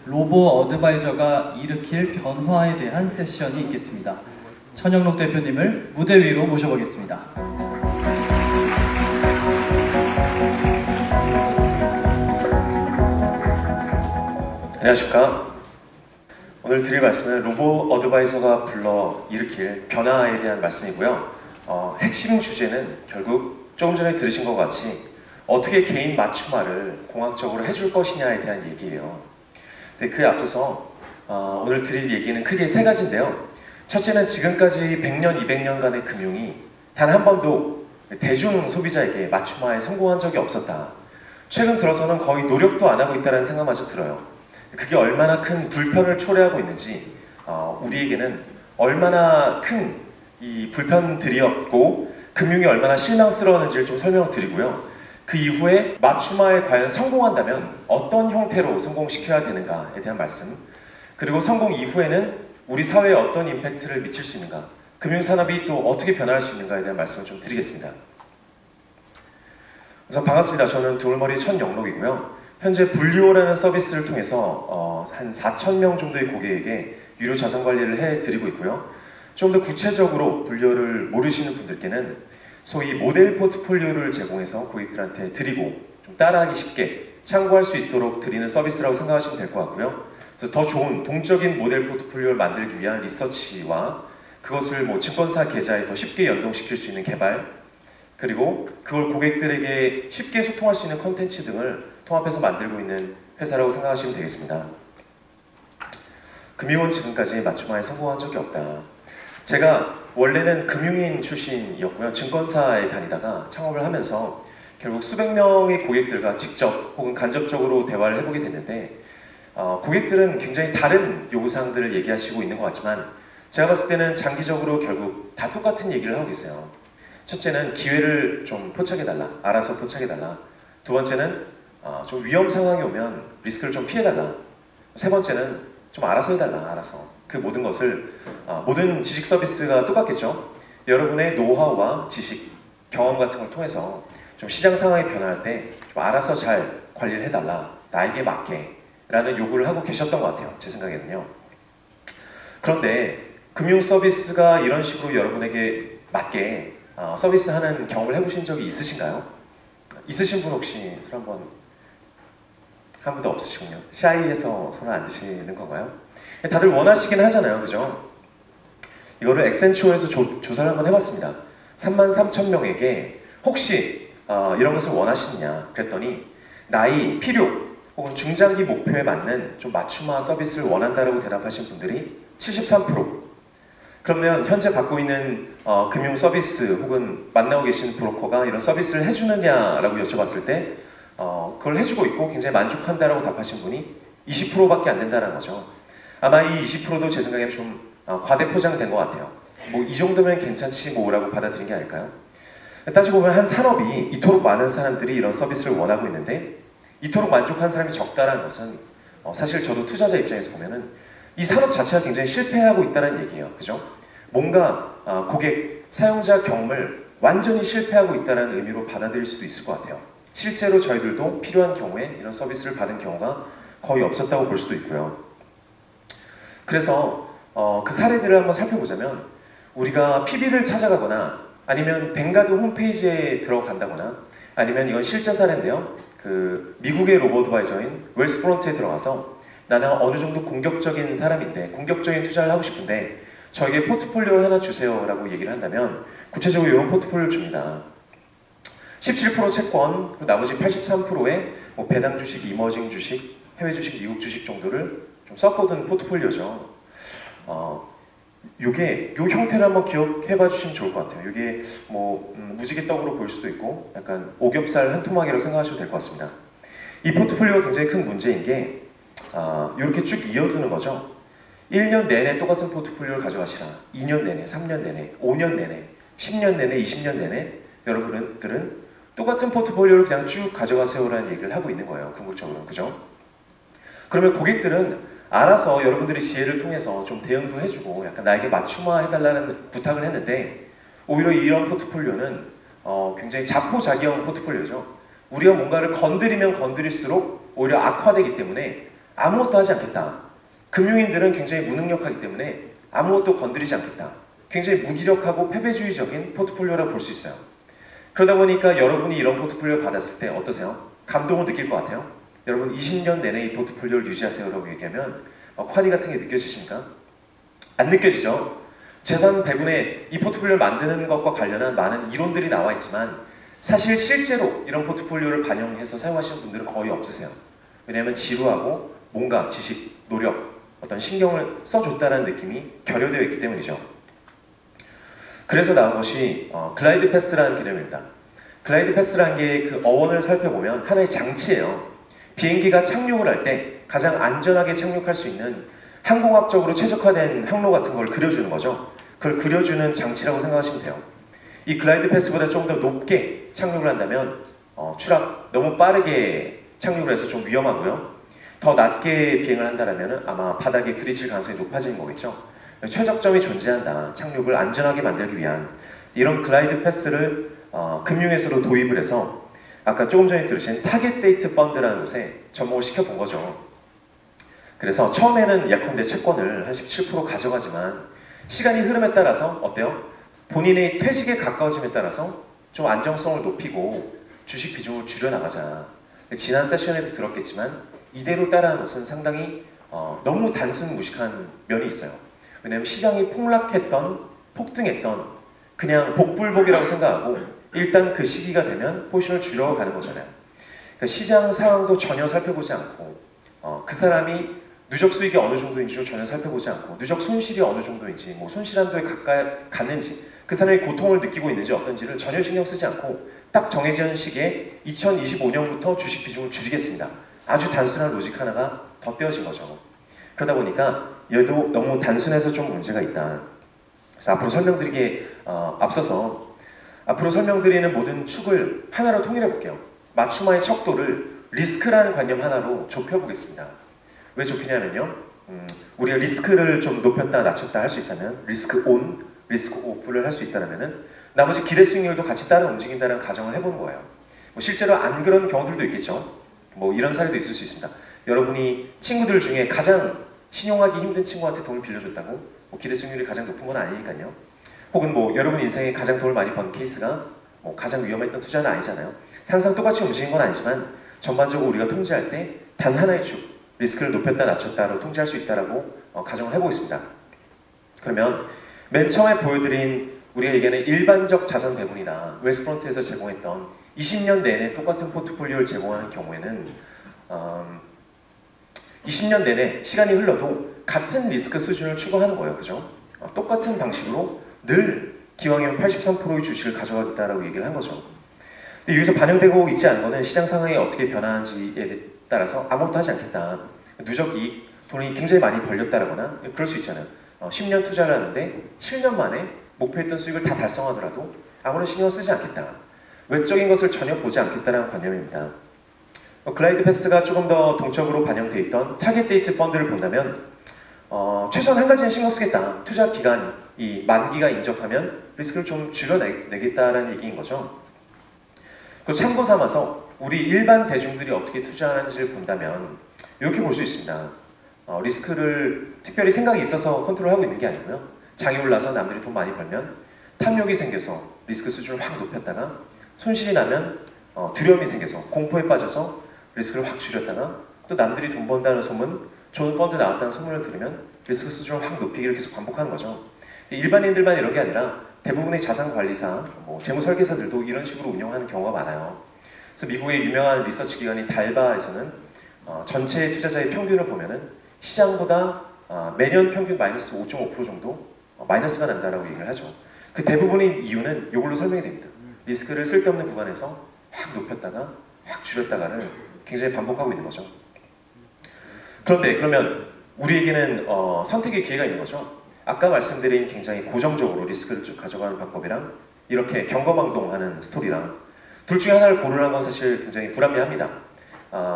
로보 어드바이저가 일으킬 변화에 대한 세션이 있겠습니다. 천영록 대표님을 무대 위로 모셔보겠습니다. 안녕하십니까. 오늘 드릴 말씀은 로보 어드바이저가 불러 일으킬 변화에 대한 말씀이고요. 핵심 주제는 결국 조금 전에 들으신 것 같이 어떻게 개인 맞춤화를 공학적으로 해줄 것이냐에 대한 얘기예요. 근데 그에 앞서서 오늘 드릴 얘기는 크게 세 가지인데요. 첫째는 지금까지 100년, 200년간의 금융이 단 한 번도 대중 소비자에게 맞춤화에 성공한 적이 없었다. 최근 들어서는 거의 노력도 안 하고 있다는 생각마저 들어요. 그게 얼마나 큰 불편을 초래하고 있는지 우리에게는 얼마나 큰 이 불편들이었고 금융이 얼마나 실망스러웠는지를 좀 설명을 드리고요. 그 이후에 맞춤화에 과연 성공한다면 어떤 형태로 성공시켜야 되는가에 대한 말씀, 그리고 성공 이후에는 우리 사회에 어떤 임팩트를 미칠 수 있는가, 금융산업이 또 어떻게 변화할 수 있는가에 대한 말씀을 좀 드리겠습니다. 우선 반갑습니다. 저는 두울머리 천영록이고요. 현재 분류호라는 서비스를 통해서 한 4,000명 정도의 고객에게 유료 자산 관리를 해드리고 있고요. 좀 더 구체적으로 분류호를 모르시는 분들께는 소위 모델 포트폴리오를 제공해서 고객들한테 드리고 좀 따라하기 쉽게 참고할 수 있도록 드리는 서비스라고 생각하시면 될 것 같고요. 그래서 더 좋은 동적인 모델 포트폴리오를 만들기 위한 리서치와 그것을 증권사 계좌에 더 쉽게 연동시킬 수 있는 개발, 그리고 그걸 고객들에게 쉽게 소통할 수 있는 콘텐츠 등을 통합해서 만들고 있는 회사라고 생각하시면 되겠습니다. 금융은 지금까지 맞춤화에 성공한 적이 없다. 제가 원래는 금융인 출신이었고요. 증권사에 다니다가 창업을 하면서 결국 수백 명의 고객들과 직접 혹은 간접적으로 대화를 해보게 됐는데 고객들은 굉장히 다른 요구사항들을 얘기하시고 있는 것 같지만 제가 봤을 때는 장기적으로 결국 다 똑같은 얘기를 하고 계세요. 첫째는 기회를 좀 포착해달라. 알아서 포착해달라. 두 번째는 좀 위험 상황이 오면 리스크를 좀 피해달라. 세 번째는 좀 알아서 해달라. 알아서. 그 모든 것을 모든 지식 서비스가 똑같겠죠. 여러분의 노하우와 지식, 경험 같은 걸 통해서 좀 시장 상황이 변할 때 좀 알아서 잘 관리를 해달라. 나에게 맞게 라는 요구를 하고 계셨던 것 같아요. 제 생각에는요. 그런데 금융 서비스가 이런 식으로 여러분에게 맞게 서비스하는 경험을 해보신 적이 있으신가요? 있으신 분 혹시 손 한번? 한 분도 없으시군요. 샤이해서 손을 안 드시는 건가요? 다들 원하시긴 하잖아요. 그죠? 이거를 엑센추어에서 조사를 한번 해봤습니다. 33,000명에게 혹시 이런 것을 원하시느냐 그랬더니 나이, 필요 혹은 중장기 목표에 맞는 좀 맞춤화 서비스를 원한다라고 대답하신 분들이 73%. 그러면 현재 받고 있는 금융 서비스 혹은 만나고 계신 브로커가 이런 서비스를 해주느냐라고 여쭤봤을 때 그걸 해주고 있고 굉장히 만족한다라고 답하신 분이 20%밖에 안 된다는 거죠. 아마 이 20%도 제 생각엔 좀 과대포장된 것 같아요. 뭐 이 정도면 괜찮지 뭐라고 받아들인 게 아닐까요? 따지고 보면 한 산업이 이토록 많은 사람들이 이런 서비스를 원하고 있는데 이토록 만족한 사람이 적다라는 것은 사실 저도 투자자 입장에서 보면은 이 산업 자체가 굉장히 실패하고 있다는 얘기예요. 그죠? 뭔가 고객, 사용자 경험을 완전히 실패하고 있다는 의미로 받아들일 수도 있을 것 같아요. 실제로 저희들도 필요한 경우에 이런 서비스를 받은 경우가 거의 없었다고 볼 수도 있고요. 그래서 그 사례들을 한번 살펴보자면 우리가 PB를 찾아가거나 아니면 뱅가드 홈페이지에 들어간다거나 아니면 이건 실제 사례인데요. 그 미국의 로보어드바이저인 웰스프론트에 들어가서 나는 어느 정도 공격적인 사람인데 공격적인 투자를 하고 싶은데 저에게 포트폴리오를 하나 주세요 라고 얘기를 한다면 구체적으로 이런 포트폴리오를 줍니다. 17% 채권, 그리고 나머지 83%의 뭐 배당 주식, 이머징 주식, 해외 주식, 미국 주식 정도를 좀 섞어둔 포트폴리오죠. 요게 요 형태를 한번 기억해봐 주시면 좋을 것 같아요. 이게 뭐 무지개 떡으로 보일 수도 있고 약간 오겹살 한 토막이라고 생각하셔도 될 것 같습니다. 이 포트폴리오가 굉장히 큰 문제인 게 이렇게 쭉 이어두는 거죠. 1년 내내 똑같은 포트폴리오를 가져가시라. 2년 내내, 3년 내내, 5년 내내, 10년 내내, 20년 내내 여러분들은 똑같은 포트폴리오를 그냥 쭉 가져가세요라는 얘기를 하고 있는 거예요. 궁극적으로. 그죠? 그러면 고객들은 알아서 여러분들의 지혜를 통해서 좀 대응도 해주고 약간 나에게 맞춤화 해달라는 부탁을 했는데 오히려 이런 포트폴리오는 굉장히 자포자기형 포트폴리오죠. 우리가 뭔가를 건드리면 건드릴수록 오히려 악화되기 때문에 아무것도 하지 않겠다. 금융인들은 굉장히 무능력하기 때문에 아무것도 건드리지 않겠다. 굉장히 무기력하고 패배주의적인 포트폴리오라고 볼 수 있어요. 그러다 보니까 여러분이 이런 포트폴리오를 받았을 때 어떠세요? 감동을 느낄 것 같아요? 여러분 20년 내내 이 포트폴리오를 유지하세요 라고 얘기하면 쿼리 같은 게 느껴지십니까? 안 느껴지죠? 재산 배분에 이 포트폴리오를 만드는 것과 관련한 많은 이론들이 나와 있지만 사실 실제로 이런 포트폴리오를 반영해서 사용하시는 분들은 거의 없으세요. 왜냐하면 지루하고 뭔가 지식, 노력, 어떤 신경을 써줬다는 느낌이 결여되어 있기 때문이죠. 그래서 나온 것이 글라이드 패스라는 개념입니다. 글라이드 패스라는 게 그 어원을 살펴보면 하나의 장치예요. 비행기가 착륙을 할 때 가장 안전하게 착륙할 수 있는 항공학적으로 최적화된 항로 같은 걸 그려주는 거죠. 그걸 그려주는 장치라고 생각하시면 돼요. 이 글라이드 패스보다 조금 더 높게 착륙을 한다면 추락, 너무 빠르게 착륙을 해서 좀 위험하고요. 더 낮게 비행을 한다면 아마 바닥에 부딪힐 가능성이 높아지는 거겠죠. 최적점이 존재한다. 착륙을 안전하게 만들기 위한 이런 글라이드 패스를 금융에서도 도입을 해서 아까 조금 전에 들으신 타겟 데이트 펀드라는 곳에 접목을 시켜본 거죠. 그래서 처음에는 예컨대 채권을 한 17% 가져가지만 시간이 흐름에 따라서 어때요? 본인의 퇴직에 가까워짐에 따라서 좀 안정성을 높이고 주식 비중을 줄여나가자. 지난 세션에도 들었겠지만 이대로 따라하는 것은 상당히 너무 단순 무식한 면이 있어요. 왜냐하면 시장이 폭락했던, 폭등했던 그냥 복불복이라고 생각하고 일단 그 시기가 되면 포지션을 줄여가는 거잖아요. 그러니까 시장 상황도 전혀 살펴보지 않고 그 사람이 누적 수익이 어느 정도인지도 전혀 살펴보지 않고 누적 손실이 어느 정도인지 뭐 손실 한도에 가까이 갔는지 그 사람이 고통을 느끼고 있는지 어떤지를 전혀 신경 쓰지 않고 딱 정해진 시기에 2025년부터 주식 비중을 줄이겠습니다. 아주 단순한 로직 하나가 덧대어진 거죠. 그러다 보니까 얘도 너무 단순해서 좀 문제가 있다. 그래서 앞으로 설명드리기에 앞서서 앞으로 설명드리는 모든 축을 하나로 통일해 볼게요. 맞춤화의 척도를 리스크라는 관념 하나로 좁혀보겠습니다. 왜 좁히냐면요. 우리가 리스크를 좀 높였다 낮췄다 할 수 있다면 리스크 온, 리스크 오프를 할 수 있다면 나머지 기대 수익률도 같이 따라 움직인다는 가정을 해보는 거예요. 뭐 실제로 안 그런 경우들도 있겠죠. 뭐 이런 사례도 있을 수 있습니다. 여러분이 친구들 중에 가장 신용하기 힘든 친구한테 돈을 빌려줬다고 뭐 기대 수익률이 가장 높은 건 아니니까요. 혹은 뭐 여러분 인생에 가장 돈을 많이 번 케이스가 뭐 가장 위험했던 투자는 아니잖아요. 항상 똑같이 움직인 건 아니지만 전반적으로 우리가 통제할 때 단 하나의 축 리스크를 높였다 낮췄다로 통제할 수 있다라고 가정을 해보겠습니다. 그러면 맨 처음에 보여드린 우리가 얘기하는 일반적 자산 배분이나 웨스트프론트에서 제공했던 20년 내내 똑같은 포트폴리오를 제공하는 경우에는 20년 내내 시간이 흘러도 같은 리스크 수준을 추구하는 거예요. 그죠? 똑같은 방식으로 늘 기왕이면 83%의 주식을 가져가겠다라고 얘기를 한 거죠. 근데 여기서 반영되고 있지 않은 거는 시장 상황이 어떻게 변하는지에 따라서 아무것도 하지 않겠다. 누적 이익, 돈이 굉장히 많이 벌렸다거나 그럴 수 있잖아요. 10년 투자를 하는데 7년 만에 목표했던 수익을 다 달성하더라도 아무런 신경 쓰지 않겠다. 외적인 것을 전혀 보지 않겠다는 관념입니다. 글라이드 패스가 조금 더 동적으로 반영되어 있던 타겟 데이트 펀드를 본다면 최소한 한 가지는 신경 쓰겠다. 투자 기간이 만기가 인접하면 리스크를 좀 줄여내겠다는 얘기인 거죠. 그 참고 삼아서 우리 일반 대중들이 어떻게 투자하는지를 본다면 이렇게 볼 수 있습니다. 리스크를 특별히 생각이 있어서 컨트롤하고 있는 게 아니고요. 장이 올라서 남들이 돈 많이 벌면 탐욕이 생겨서 리스크 수준을 확 높였다가 손실이 나면 두려움이 생겨서 공포에 빠져서 리스크를 확 줄였다가 또 남들이 돈 번다는 소문, 좋은 펀드 나왔다는 소문을 들으면 리스크 수준을 확 높이기를 계속 반복하는 거죠. 일반인들만 이런 게 아니라 대부분의 자산관리사, 재무설계사들도 이런 식으로 운영하는 경우가 많아요. 그래서 미국의 유명한 리서치 기관인 달바에서는 전체 투자자의 평균을 보면은 시장보다 매년 평균 마이너스 5.5% 정도 마이너스가 난다라고 얘기를 하죠. 그 대부분의 이유는 이걸로 설명이 됩니다. 리스크를 쓸데없는 구간에서 확 높였다가 확 줄였다가를 굉장히 반복하고 있는 거죠. 그런데 그러면 우리에게는 선택의 기회가 있는 거죠. 아까 말씀드린 굉장히 고정적으로 리스크를 쭉 가져가는 방법이랑 이렇게 경거망동하는 스토리랑 둘 중에 하나를 고르라는 건 사실 굉장히 불합리합니다.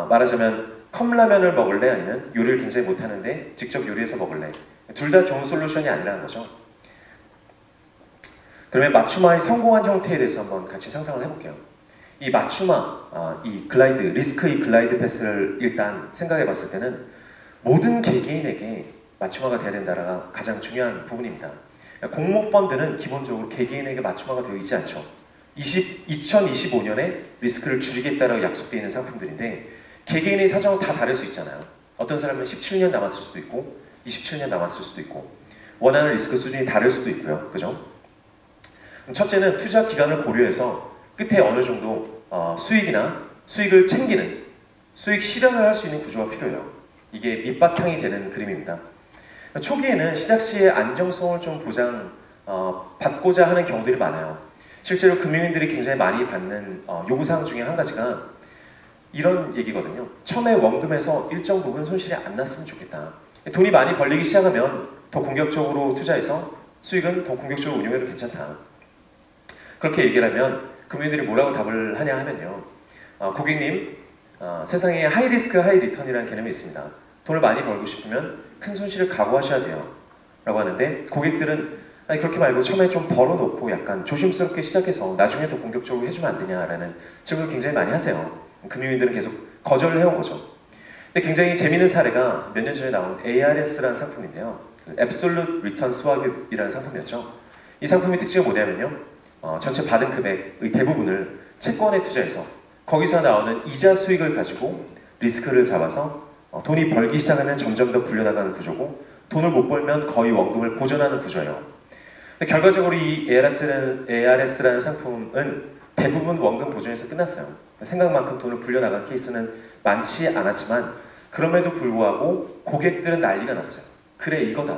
말하자면 컵라면을 먹을래? 아니면 요리를 굉장히 못하는데 직접 요리해서 먹을래? 둘 다 좋은 솔루션이 아니라는 거죠. 그러면 맞춤화의 성공한 형태에 대해서 한번 같이 상상을 해볼게요. 이 맞춤화, 이 글라이드, 리스크의 글라이드 패스를 일단 생각해 봤을 때는 모든 개개인에게 맞춤화가 돼야 된다가 가장 중요한 부분입니다. 공모펀드는 기본적으로 개개인에게 맞춤화가 되어 있지 않죠. 2025년에 리스크를 줄이겠다라고 약속되어 있는 상품들인데 개개인의 사정은 다 다를 수 있잖아요. 어떤 사람은 17년 남았을 수도 있고 27년 남았을 수도 있고 원하는 리스크 수준이 다를 수도 있고요. 그죠? 첫째는 투자 기간을 고려해서 끝에 어느 정도 수익을 챙기는 수익 실현을 할 수 있는 구조가 필요해요. 이게 밑바탕이 되는 그림입니다. 초기에는 시작 시에 안정성을 좀 받고자 하는 경우들이 많아요. 실제로 금융인들이 굉장히 많이 받는 요구사항 중에 한 가지가 이런 얘기거든요. 처음에 원금에서 일정 부분 손실이 안 났으면 좋겠다. 돈이 많이 벌리기 시작하면 더 공격적으로 투자해서 수익은 더 공격적으로 운용해도 괜찮다. 그렇게 얘기를 하면 금융인들이 뭐라고 답을 하냐 하면요. 고객님, 세상에 하이 리스크 하이 리턴이라는 개념이 있습니다. 돈을 많이 벌고 싶으면 큰 손실을 각오하셔야 돼요. 라고 하는데 고객들은 아니 그렇게 말고 처음에 좀 벌어놓고 약간 조심스럽게 시작해서 나중에 더 공격적으로 해주면 안 되냐라는 질문을 굉장히 많이 하세요. 금융인들은 계속 거절을 해온 거죠. 근데 굉장히 재미있는 사례가 몇 년 전에 나온 ARS라는 상품인데요. Absolute Return Swap이라는 상품이었죠. 이 상품의 특징이 뭐냐면요. 전체 받은 금액의 대부분을 채권에 투자해서 거기서 나오는 이자 수익을 가지고 리스크를 잡아서 돈이 벌기 시작하면 점점 더 불려나가는 구조고 돈을 못 벌면 거의 원금을 보전하는 구조예요. 근데 결과적으로 이 ARS라는 상품은 대부분 원금 보전에서 끝났어요. 생각만큼 돈을 불려나간 케이스는 많지 않았지만 그럼에도 불구하고 고객들은 난리가 났어요. 그래 이거다.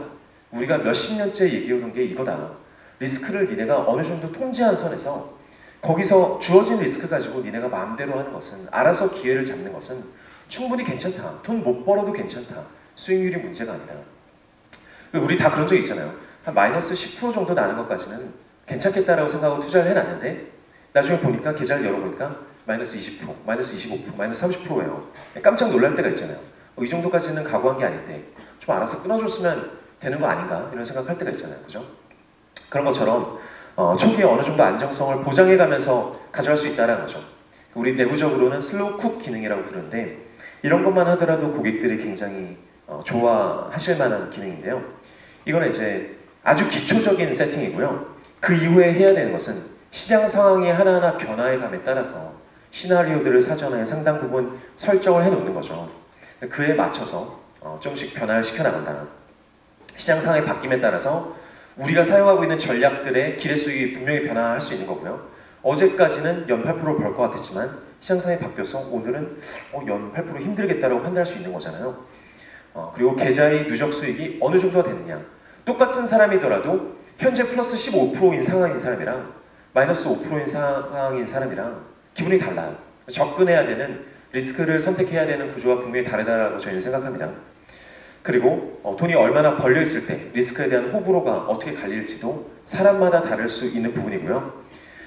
우리가 몇십 년째 얘기해오던 게 이거다. 리스크를 니네가 어느 정도 통제한 선에서 거기서 주어진 리스크 가지고 니네가 마음대로 하는 것은 알아서 기회를 잡는 것은 충분히 괜찮다. 돈 못 벌어도 괜찮다. 수익률이 문제가 아니다. 우리 다 그런 적 있잖아요. 한 마이너스 10% 정도 나는 것까지는 괜찮겠다라고 생각하고 투자를 해놨는데 나중에 보니까 계좌를 열어보니까 마이너스 20%, 마이너스 25%, 마이너스 30%예요. 깜짝 놀랄 때가 있잖아요. 이 정도까지는 각오한 게 아닌데 좀 알아서 끊어줬으면 되는 거 아닌가 이런 생각할 때가 있잖아요. 그죠? 그런 것처럼 초기에 어느 정도 안정성을 보장해가면서 가져갈 수 있다는 거죠. 우리 내부적으로는 슬로우 쿡 기능이라고 부르는데 이런 것만 하더라도 고객들이 굉장히 좋아하실 만한 기능인데요. 이거는 이제 아주 기초적인 세팅이고요. 그 이후에 해야 되는 것은 시장 상황이 하나하나 변화해감에 따라서 시나리오들을 사전에 상당 부분 설정을 해놓는 거죠. 그에 맞춰서 조금씩 변화를 시켜나간다. 시장 상황의 바뀜에 따라서 우리가 사용하고 있는 전략들의 기대 수익이 분명히 변화할 수 있는 거고요. 어제까지는 연 8% 벌 것 같았지만 시장 상황이 바뀌어서 오늘은 연 8% 힘들겠다라고 판단할 수 있는 거잖아요. 그리고 계좌의 누적 수익이 어느 정도가 되느냐. 똑같은 사람이더라도 현재 플러스 15%인 상황인 사람이랑 마이너스 5%인 상황인 사람이랑 기분이 달라요. 접근해야 되는 리스크를 선택해야 되는 구조가 분명히 다르다고 저희는 생각합니다. 그리고 돈이 얼마나 벌려있을 때 리스크에 대한 호불호가 어떻게 갈릴지도 사람마다 다를 수 있는 부분이고요.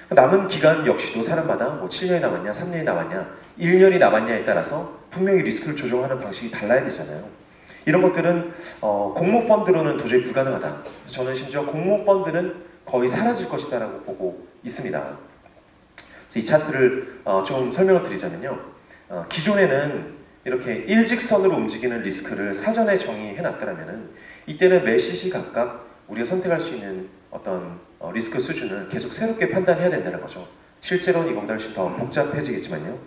남은 기간 역시도 사람마다 뭐 7년이 남았냐, 3년이 남았냐, 1년이 남았냐에 따라서 분명히 리스크를 조정하는 방식이 달라야 되잖아요. 이런 것들은 공모펀드로는 도저히 불가능하다. 저는 심지어 공모펀드는 거의 사라질 것이다 라고 보고 있습니다. 이 차트를 좀 설명을 드리자면요. 기존에는 이렇게 일직선으로 움직이는 리스크를 사전에 정의해놨더라면 이때는 매 시시 각각 우리가 선택할 수 있는 어떤 리스크 수준을 계속 새롭게 판단해야 된다는 거죠. 실제로는 이거보다 훨씬 더 복잡해지겠지만요.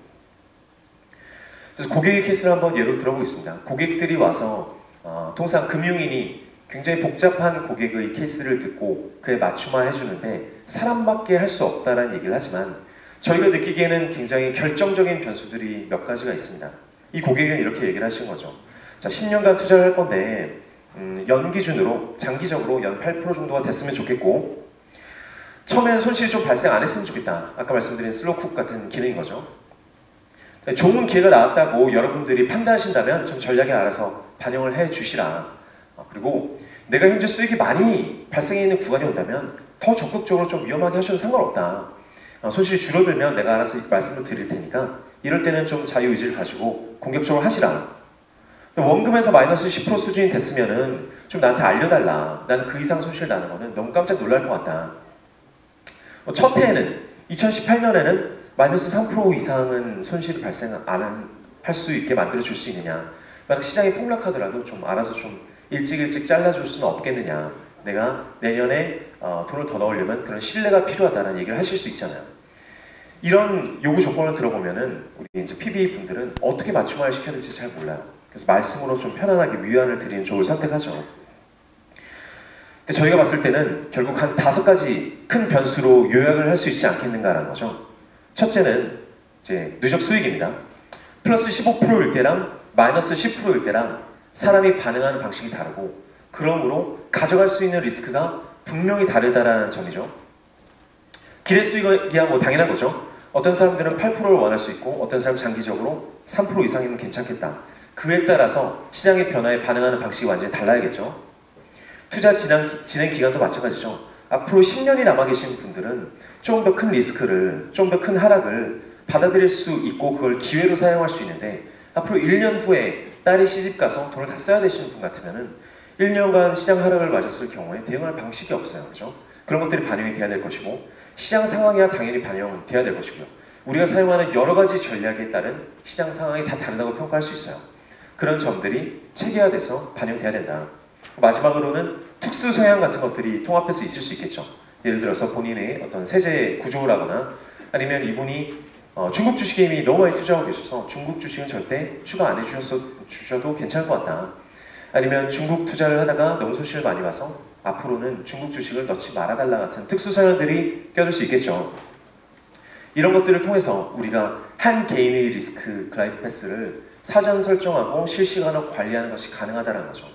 그래서 고객의 케이스를 한번 예로 들어보겠습니다. 고객들이 와서 통상 금융인이 굉장히 복잡한 고객의 케이스를 듣고 그에 맞춤화 해주는데 사람밖에 할 수 없다는 얘기를 하지만 저희가 느끼기에는 굉장히 결정적인 변수들이 몇 가지가 있습니다. 이 고객은 이렇게 얘기를 하신 거죠. 자, 10년간 투자를 할 건데 연 기준으로 장기적으로 연 8% 정도가 됐으면 좋겠고 처음에는 손실이 좀 발생 안 했으면 좋겠다. 아까 말씀드린 슬로우쿡 같은 기능인 거죠. 좋은 기회가 나왔다고 여러분들이 판단하신다면 좀 전략에 알아서 반영을 해 주시라. 그리고 내가 현재 수익이 많이 발생해 있는 구간이 온다면 더 적극적으로 좀 위험하게 하셔도 상관없다. 손실이 줄어들면 내가 알아서 말씀을 드릴 테니까 이럴 때는 좀 자유의지를 가지고 공격적으로 하시라. 원금에서 마이너스 10% 수준이 됐으면은 좀 나한테 알려달라. 나는 그 이상 손실 나는 거는 너무 깜짝 놀랄 것 같다. 첫 해에는 2018년에는 마이너스 3% 이상은 손실이 발생 안 할 수 있게 만들어 줄 수 있느냐. 만약 시장이 폭락하더라도 좀 알아서 좀 일찍 잘라줄 수는 없겠느냐. 내가 내년에 돈을 더 넣으려면 그런 신뢰가 필요하다는 얘기를 하실 수 있잖아요. 이런 요구 조건을 들어보면은 우리 이제 PB 분들은 어떻게 맞춤화를 시켜야 될지 잘 몰라요. 그래서 말씀으로 좀 편안하게 위안을 드리는 쪽을 선택하죠. 근데 저희가 봤을 때는 결국 한 5가지 큰 변수로 요약을 할 수 있지 않겠는가라는 거죠. 첫째는 이제 누적 수익입니다. 플러스 15%일 때랑 마이너스 10%일 때랑 사람이 반응하는 방식이 다르고, 그러므로 가져갈 수 있는 리스크가 분명히 다르다라는 점이죠. 기대 수익이야 뭐 당연한 거죠. 어떤 사람들은 8%를 원할 수 있고, 어떤 사람은 장기적으로 3% 이상이면 괜찮겠다. 그에 따라서 시장의 변화에 반응하는 방식이 완전히 달라야겠죠. 투자 진행 기간도 마찬가지죠. 앞으로 10년이 남아 계신 분들은 좀 더 큰 리스크를, 좀 더 큰 하락을 받아들일 수 있고 그걸 기회로 사용할 수 있는데, 앞으로 1년 후에 딸이 시집가서 돈을 다 써야 되시는 분 같으면은 1년간 시장 하락을 맞았을 경우에 대응할 방식이 없어요. 그죠? 그런 것들이 반영이 돼야 될 것이고, 시장 상황이야 당연히 반영돼야 될 것이고요. 우리가 사용하는 여러 가지 전략에 따른 시장 상황이 다 다르다고 평가할 수 있어요. 그런 점들이 체계화돼서 반영돼야 된다. 마지막으로는 특수 성향 같은 것들이 통합해서 있을 수 있겠죠. 예를 들어서 본인의 어떤 세제 구조라거나, 아니면 이분이 중국 주식에 이미 너무 많이 투자하고 계셔서 중국 주식은 절대 추가 안 해주셔도 괜찮을 것 같다. 아니면 중국 투자를 하다가 너무 손실을 많이 봐서 앞으로는 중국 주식을 넣지 말아달라 같은 특수 성향들이 껴들 수 있겠죠. 이런 것들을 통해서 우리가 한 개인의 리스크 글라이드 패스를 사전 설정하고 실시간으로 관리하는 것이 가능하다는 거죠.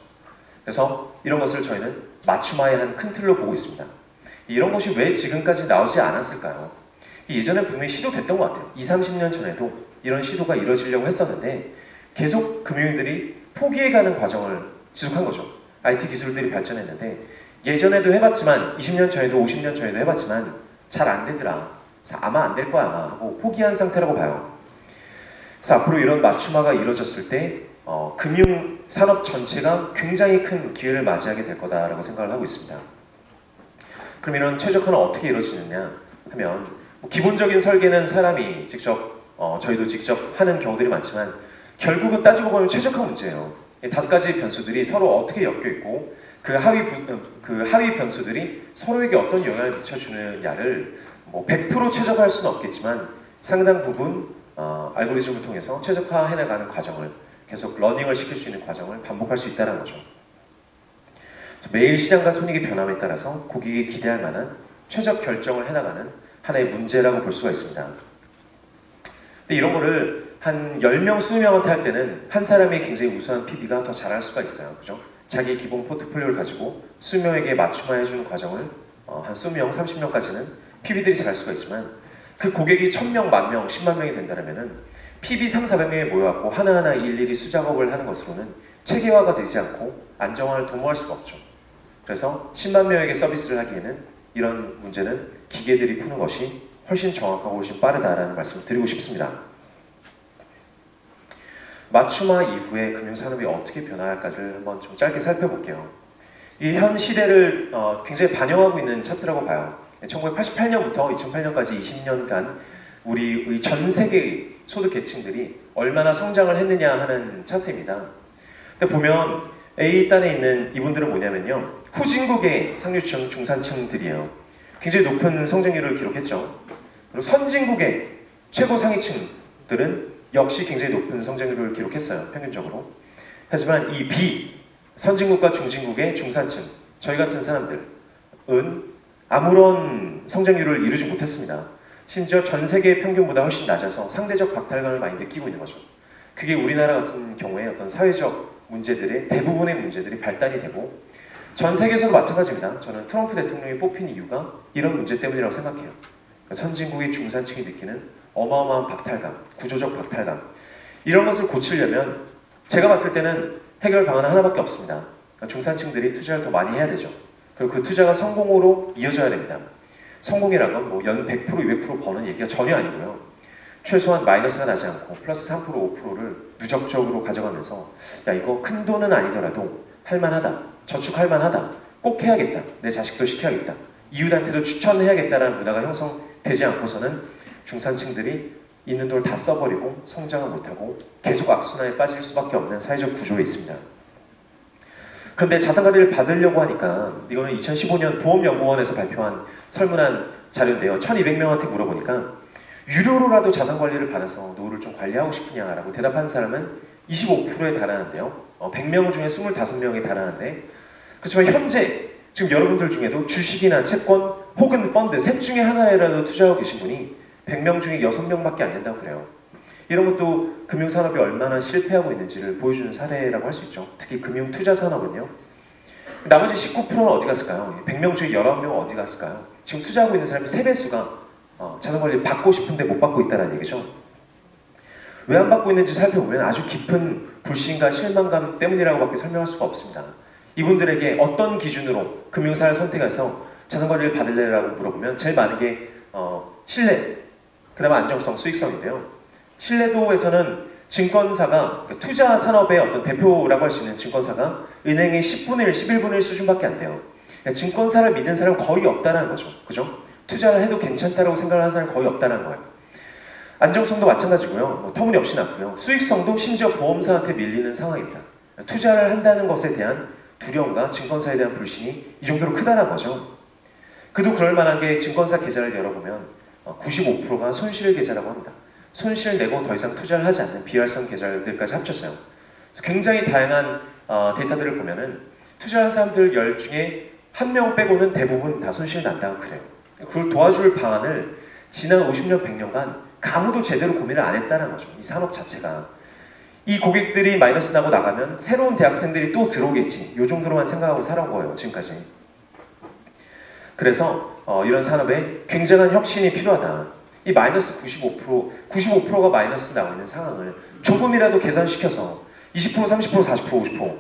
그래서 이런 것을 저희는 맞춤화의 한 큰 틀로 보고 있습니다. 이런 것이 왜 지금까지 나오지 않았을까요? 예전에 분명히 시도됐던 것 같아요. 20, 30년 전에도 이런 시도가 이루어지려고 했었는데 계속 금융인들이 포기해가는 과정을 지속한 거죠. IT 기술들이 발전했는데 예전에도 해봤지만, 20년 전에도 50년 전에도 해봤지만 잘 안 되더라. 그래서 아마 안 될 거야 하고 포기한 상태라고 봐요. 그래서 앞으로 이런 맞춤화가 이루어졌을 때 금융 산업 전체가 굉장히 큰 기회를 맞이하게 될 거다라고 생각을 하고 있습니다. 그럼 이런 최적화는 어떻게 이루어지느냐 하면, 기본적인 설계는 사람이 직접 저희도 직접 하는 경우들이 많지만, 결국은 따지고 보면 최적화 문제예요. 5가지 변수들이 서로 어떻게 엮여 있고 그 하위 변수들이 서로에게 어떤 영향을 미쳐주느냐를 100% 최적화할 수는 없겠지만 상당 부분 알고리즘을 통해서 최적화해 나가는 과정을, 계속 러닝을 시킬 수 있는 과정을 반복할 수 있다는 거죠. 매일 시장과 손익의 변함에 따라서 고객이 기대할 만한 최적 결정을 해나가는 하나의 문제라고 볼 수가 있습니다. 근데 이런 거를 한 10명, 20명한테 할 때는 한 사람이 굉장히 우수한 PB가 더 잘할 수가 있어요. 그죠? 자기 기본 포트폴리오를 가지고 20명에게 맞춤화해주는 과정을 한 20명, 30명까지는 PB들이 잘할 수가 있지만, 그 고객이 1000명, 10,000명, 10만 명이 된다면은 PB 3, 400명이 모여갖고 하나하나 일일이 수작업을 하는 것으로는 체계화가 되지 않고 안정화를 도모할 수가 없죠. 그래서 10만 명에게 서비스를 하기에는 이런 문제는 기계들이 푸는 것이 훨씬 정확하고 훨씬 빠르다라는 말씀을 드리고 싶습니다. 맞춤화 이후에 금융산업이 어떻게 변화할까를 한번 좀 짧게 살펴볼게요. 이 현 시대를 굉장히 반영하고 있는 차트라고 봐요. 1988년부터 2008년까지 20년간 우리의 전 세계의 소득 계층들이 얼마나 성장을 했느냐 하는 차트입니다. 근데 보면 A단에 있는 이분들은 뭐냐면요, 후진국의 상류층, 중산층들이에요. 굉장히 높은 성장률을 기록했죠. 그리고 선진국의 최고 상위층들은 역시 굉장히 높은 성장률을 기록했어요, 평균적으로. 하지만 이 B, 선진국과 중진국의 중산층, 저희 같은 사람들은 아무런 성장률을 이루지 못했습니다. 심지어 전 세계 평균보다 훨씬 낮아서 상대적 박탈감을 많이 느끼고 있는 거죠. 그게 우리나라 같은 경우에 어떤 사회적 문제들의 대부분의 문제들이 발단이 되고, 전 세계에서도 마찬가지입니다. 저는 트럼프 대통령이 뽑힌 이유가 이런 문제 때문이라고 생각해요. 그러니까 선진국의 중산층이 느끼는 어마어마한 박탈감, 구조적 박탈감, 이런 것을 고치려면 제가 봤을 때는 해결 방안은 하나밖에 없습니다. 그러니까 중산층들이 투자를 더 많이 해야 되죠. 그리고 그 투자가 성공으로 이어져야 됩니다. 성공이란 건 뭐 연 100%, 200% 버는 얘기가 전혀 아니고요. 최소한 마이너스가 나지 않고 플러스 3%, 5%를 누적적으로 가져가면서, 야, 이거 큰 돈은 아니더라도 할만하다, 저축할 만하다, 꼭 해야겠다, 내 자식도 시켜야겠다, 이웃한테도 추천해야겠다라는 문화가 형성되지 않고서는 중산층들이 있는 돈을 다 써버리고 성장을 못하고 계속 악순환에 빠질 수밖에 없는 사회적 구조에 있습니다. 그런데 자산관리를 받으려고 하니까 이거는 2015년 보험연구원에서 발표한 설문한 자료인데요. 1200명한테 물어보니까 유료로라도 자산관리를 받아서 노후를 좀 관리하고 싶으냐라고 대답한 사람은 25%에 달하는데요. 100명 중에 25명에 달하는데, 그렇지만 현재 지금 여러분들 중에도 주식이나 채권 혹은 펀드 셋 중에 하나에라도 투자하고 계신 분이 100명 중에 6명밖에 안 된다고 그래요. 이런 것도 금융산업이 얼마나 실패하고 있는지를 보여주는 사례라고 할 수 있죠. 특히 금융투자산업은요. 나머지 19%는 어디 갔을까요? 100명 중에 19명은 어디 갔을까요? 지금 투자하고 있는 사람이 3배수가 자산관리를 받고 싶은데 못 받고 있다는 얘기죠. 왜 안 받고 있는지 살펴보면 아주 깊은 불신과 실망감 때문이라고밖에 설명할 수가 없습니다. 이분들에게 어떤 기준으로 금융사를 선택해서 자산관리를 받을래라고 물어보면 제일 많은 게 신뢰, 그 다음에 안정성, 수익성인데요. 신뢰도에서는 증권사가, 투자 산업의 어떤 대표라고 할 수 있는 증권사가 은행의 10분의 1, 11분의 1 수준밖에 안 돼요. 그러니까 증권사를 믿는 사람은 거의 없다는 거죠. 그죠? 투자를 해도 괜찮다고 생각하는 사람은 거의 없다는 거예요. 안정성도 마찬가지고요. 터무니없이 낮고요. 수익성도 심지어 보험사한테 밀리는 상황입니다. 투자를 한다는 것에 대한 두려움과 증권사에 대한 불신이 이 정도로 크다는 거죠. 그도 그럴 만한 게 증권사 계좌를 열어보면 95%가 손실 계좌라고 합니다. 손실 내고 더 이상 투자를 하지 않는 비활성 계좌들까지 합쳤어요. 그래서 굉장히 다양한 데이터들을 보면은 투자한 사람들 10 중에 1명 빼고는 대부분 다 손실 난다고 그래요. 그걸 도와줄 방안을 지난 50년, 100년간 아무도 제대로 고민을 안 했다는 거죠. 이 산업 자체가. 이 고객들이 마이너스 나고 나가면 새로운 대학생들이 또 들어오겠지. 이 정도로만 생각하고 살아온 거예요. 지금까지. 그래서 이런 산업에 굉장한 혁신이 필요하다. 이 마이너스 95%가 마이너스 나고 있는 상황을 조금이라도 개선시켜서 20%, 30%, 40%, 50%,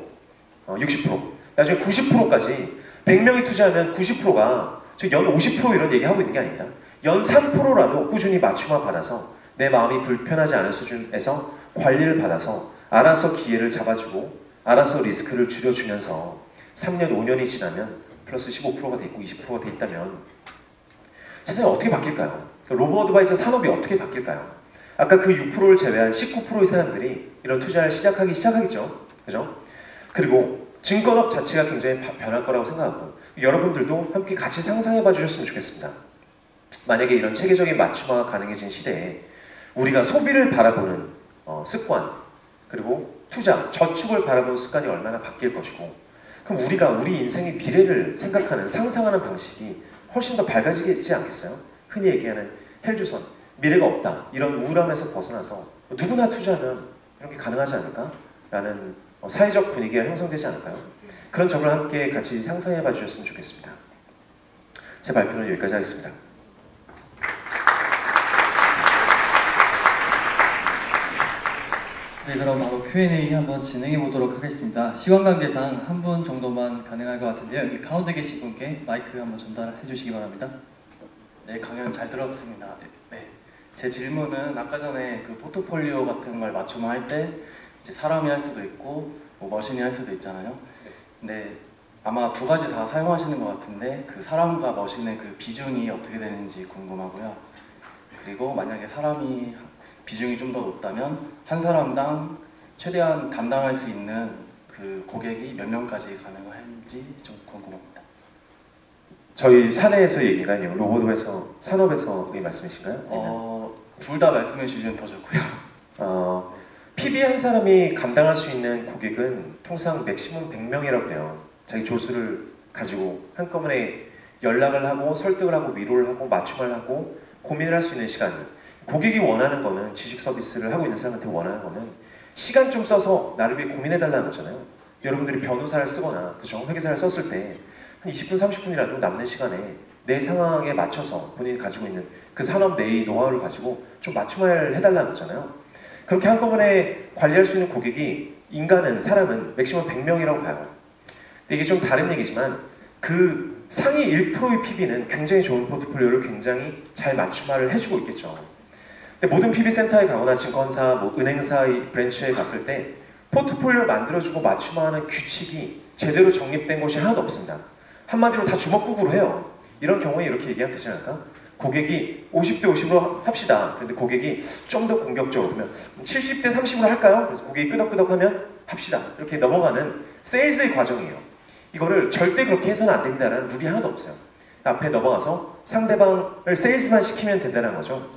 60%, 나중에 90%까지 100명이 투자하면 90%가 연 50% 이런 얘기하고 있는 게 아닙니다. 연 3%라도 꾸준히 맞춤화 받아서 내 마음이 불편하지 않은 수준에서 관리를 받아서 알아서 기회를 잡아주고 알아서 리스크를 줄여주면서 3년, 5년이 지나면 플러스 15%가 돼 있고 20%가 돼 있다면 세상이 어떻게 바뀔까요? 로보 어드바이저 산업이 어떻게 바뀔까요? 아까 그 6%를 제외한 19%의 사람들이 이런 투자를 시작하겠죠. 그죠? 그리고 증권업 자체가 굉장히 변할 거라고 생각하고 여러분들도 함께 같이 상상해 봐 주셨으면 좋겠습니다. 만약에 이런 체계적인 맞춤화가 가능해진 시대에 우리가 소비를 바라보는 습관, 그리고 투자, 저축을 바라보는 습관이 얼마나 바뀔 것이고, 그럼 우리가 우리 인생의 미래를 생각하는, 상상하는 방식이 훨씬 더 밝아지지 않겠어요? 흔히 얘기하는 헬조선, 미래가 없다, 이런 우울함에서 벗어나서 누구나 투자하면 이런 게 가능하지 않을까? 라는 사회적 분위기가 형성되지 않을까요? 그런 점을 함께 같이 상상해 봐 주셨으면 좋겠습니다. 제 발표는 여기까지 하겠습니다. 네, 그럼 바로 Q&A 한번 진행해 보도록 하겠습니다. 시간 관계상 한 분 정도만 가능할 것 같은데요. 여기 가운데 계신 분께 마이크 한번 전달해 주시기 바랍니다. 네, 강연 잘 들었습니다. 네, 제 질문은 아까 전에 그 포트폴리오 같은 걸 맞춤할 때 이제 사람이 할 수도 있고 뭐 머신이 할 수도 있잖아요. 근데 아마 두 가지 다 사용하시는 것 같은데 그 사람과 머신의 그 비중이 어떻게 되는지 궁금하고요. 그리고 만약에 사람이 비중이 좀 더 높다면 한 사람당 최대한 담당할 수 있는 그 고객이 몇 명까지 가능한지 좀 궁금합니다. 저희 사내에서 얘기가 아니고 로봇에서 산업에서의 말씀이신가요? 둘 다 말씀해 주시면 더 좋고요. PB 한 사람이 감당할 수 있는 고객은 통상 맥시멈 100명이라고 해요. 자기 조수를 가지고 한꺼번에 연락을 하고 설득을 하고 위로를 하고 맞춤을 하고 고민을 할 수 있는 시간. 고객이 원하는 거는 지식 서비스를 하고 있는 사람한테 원하는 거는 시간 좀 써서 나를 위해 고민해 달라는 거잖아요. 여러분들이 변호사를 쓰거나 그죠? 회계사를 썼을 때 한 20분, 30분이라도 남는 시간에 내 상황에 맞춰서 본인이 가지고 있는 그 산업 내의 노하우를 가지고 좀 맞춤을 해달라는 거잖아요. 그렇게 한꺼번에 관리할 수 있는 고객이 인간은, 사람은 맥시멈 100명이라고 봐요. 근데 이게 좀 다른 얘기지만 그 상위 1%의 PB는 굉장히 좋은 포트폴리오를 굉장히 잘 맞춤화를 해주고 있겠죠. 근데 모든 PB센터에 가거나 증권사, 뭐 은행사의 브랜치에 갔을 때 포트폴리오를 만들어주고 맞춤화하는 규칙이 제대로 정립된 곳이 하나도 없습니다. 한마디로 다 주먹구구로 해요. 이런 경우에 이렇게 얘기하면 되지 않을까? 고객이 50대 50으로 합시다. 그런데 고객이 좀 더 공격적으로 그러면 70대 30으로 할까요? 그래서 고객이 끄덕끄덕하면 합시다. 이렇게 넘어가는 세일즈의 과정이에요. 이거를 절대 그렇게 해서는 안 됩니다라는 룰이 하나도 없어요. 앞에 넘어가서 상대방을 세일즈만 시키면 된다는 거죠.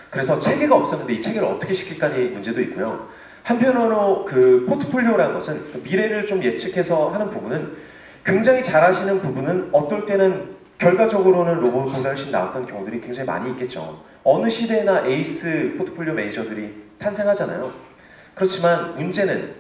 그래서 체계가 없었는데 이 체계를 어떻게 시킬까의 문제도 있고요. 한편으로 그 포트폴리오라는 것은 그 미래를 좀 예측해서 하는 부분은 굉장히 잘하시는 부분은 어떨 때는 결과적으로는 로봇보다 훨씬 나았던 경우들이 굉장히 많이 있겠죠. 어느 시대나 에이스 포트폴리오 매니저들이 탄생하잖아요. 그렇지만 문제는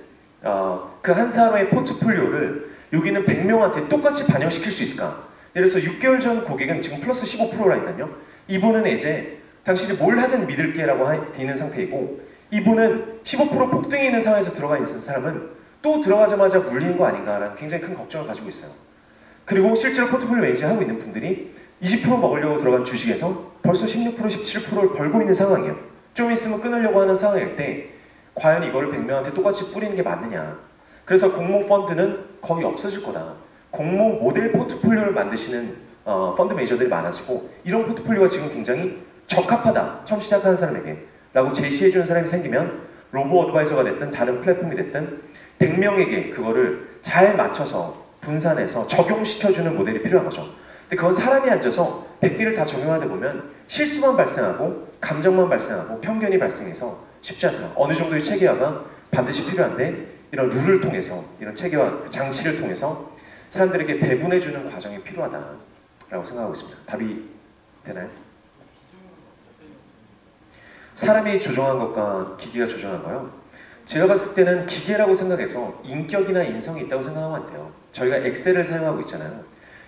그 한 사람의 포트폴리오를 여기는 100명한테 똑같이 반영시킬 수 있을까? 예를 들어서 6개월 전 고객은 지금 플러스 15%라니까요. 이분은 이제 당신이 뭘 하든 믿을게 라고 돼 있는 상태이고, 이분은 15% 폭등이 있는 상황에서 들어가 있는 사람은 또 들어가자마자 물리는 거 아닌가라는 굉장히 큰 걱정을 가지고 있어요. 그리고 실제로 포트폴리오 매니저 하고 있는 분들이 20% 먹으려고 들어간 주식에서 벌써 16%, 17%를 벌고 있는 상황이에요. 좀 있으면 끊으려고 하는 상황일 때 과연 이거를 100명한테 똑같이 뿌리는 게 맞느냐. 그래서 공모 펀드는 거의 없어질 거다. 공모 모델 포트폴리오를 만드시는 펀드 매니저들이 많아지고, 이런 포트폴리오가 지금 굉장히 적합하다. 처음 시작하는 사람에게 라고 제시해주는 사람이 생기면 로보 어드바이저가 됐든 다른 플랫폼이 됐든 100명에게 그거를 잘 맞춰서 분산해서 적용시켜주는 모델이 필요한 거죠. 근데 그건 사람이 앉아서 100개를 다 적용하다 보면 실수만 발생하고 감정만 발생하고 편견이 발생해서 쉽지 않다. 어느 정도의 체계화가 반드시 필요한데, 이런 룰을 통해서, 이런 체계화, 그 장치를 통해서 사람들에게 배분해주는 과정이 필요하다라고 생각하고 있습니다. 답이 되나요? 사람이 조종한 것과 기계가 조종한 거요. 제가 봤을 때는 기계라고 생각해서 인격이나 인성이 있다고 생각하면 안 돼요. 저희가 엑셀을 사용하고 있잖아요.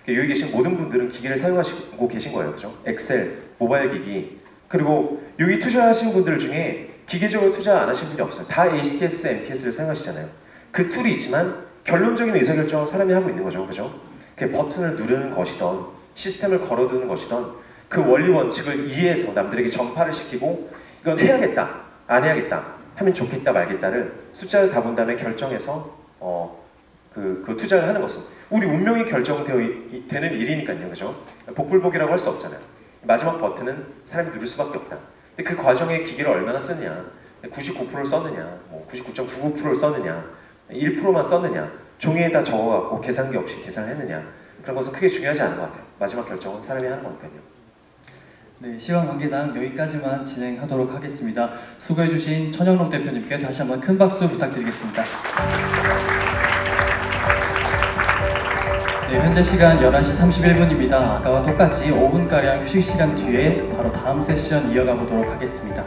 여기 계신 모든 분들은 기계를 사용하시고 계신 거예요. 그죠? 엑셀, 모바일 기기. 그리고 여기 투자하신 분들 중에 기계적으로 투자 안 하신 분이 없어요. 다 HTS, MTS를 사용하시잖아요. 그 툴이 있지만 결론적인 의사결정은 사람이 하고 있는 거죠. 그죠? 버튼을 누르는 것이던 시스템을 걸어두는 것이던 그 원리 원칙을 이해해서 남들에게 전파를 시키고 이건 해야겠다, 안 해야겠다, 하면 좋겠다 말겠다를 숫자를 다 본 다음에 결정해서 그 투자를 하는 것은 우리 운명이 결정되는 일이니까요. 그죠? 복불복이라고 할 수 없잖아요. 마지막 버튼은 사람이 누를 수밖에 없다. 근데 그 과정에 기계를 얼마나 쓰느냐, 99%를 썼느냐, 99.99%를 썼느냐, 1%만 썼느냐, 종이에다 적어갖고 계산기 없이 계산했느냐, 그런 것은 크게 중요하지 않은 것 같아요. 마지막 결정은 사람이 하는 거니까요. 네, 시간 관계상 여기까지만 진행하도록 하겠습니다. 수고해주신 천영록 대표님께 다시 한번 큰 박수 부탁드리겠습니다. 네, 현재 시간 11시 31분입니다. 아까와 똑같이 5분가량 휴식 시간 뒤에 바로 다음 세션 이어가 보도록 하겠습니다.